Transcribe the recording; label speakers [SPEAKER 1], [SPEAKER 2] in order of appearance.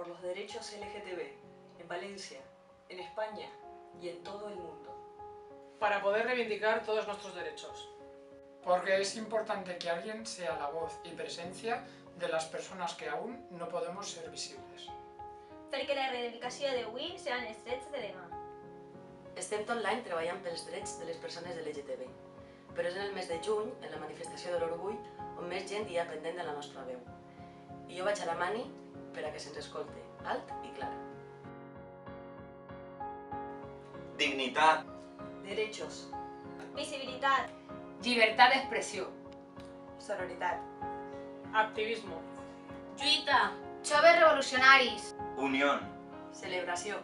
[SPEAKER 1] por los derechos LGTB en Valencia, en España y en todo el mundo.
[SPEAKER 2] Para poder reivindicar todos nuestros derechos.
[SPEAKER 3] Porque es importante que alguien sea la voz y presencia de les persones que aún no podem ser visibles.
[SPEAKER 4] Perquè la reivindicació d'avui seran els drets de demà.
[SPEAKER 5] Estem tot l'any treballant pels drets de les persones LGTB, però és en el mes de juny, en la manifestació de l'orgull, on més gent hi ha pendent de la nostra veu. I jo vaig a la mani per a que se'ns escolte, alt i clar.
[SPEAKER 6] Dignitat.
[SPEAKER 1] Derechos.
[SPEAKER 4] Visibilitat.
[SPEAKER 7] Llibertat d'expressió.
[SPEAKER 1] Sororitat.
[SPEAKER 2] Activismo.
[SPEAKER 7] Lluita.
[SPEAKER 8] Joves revolucionaris.
[SPEAKER 6] Unión.
[SPEAKER 5] Celebració.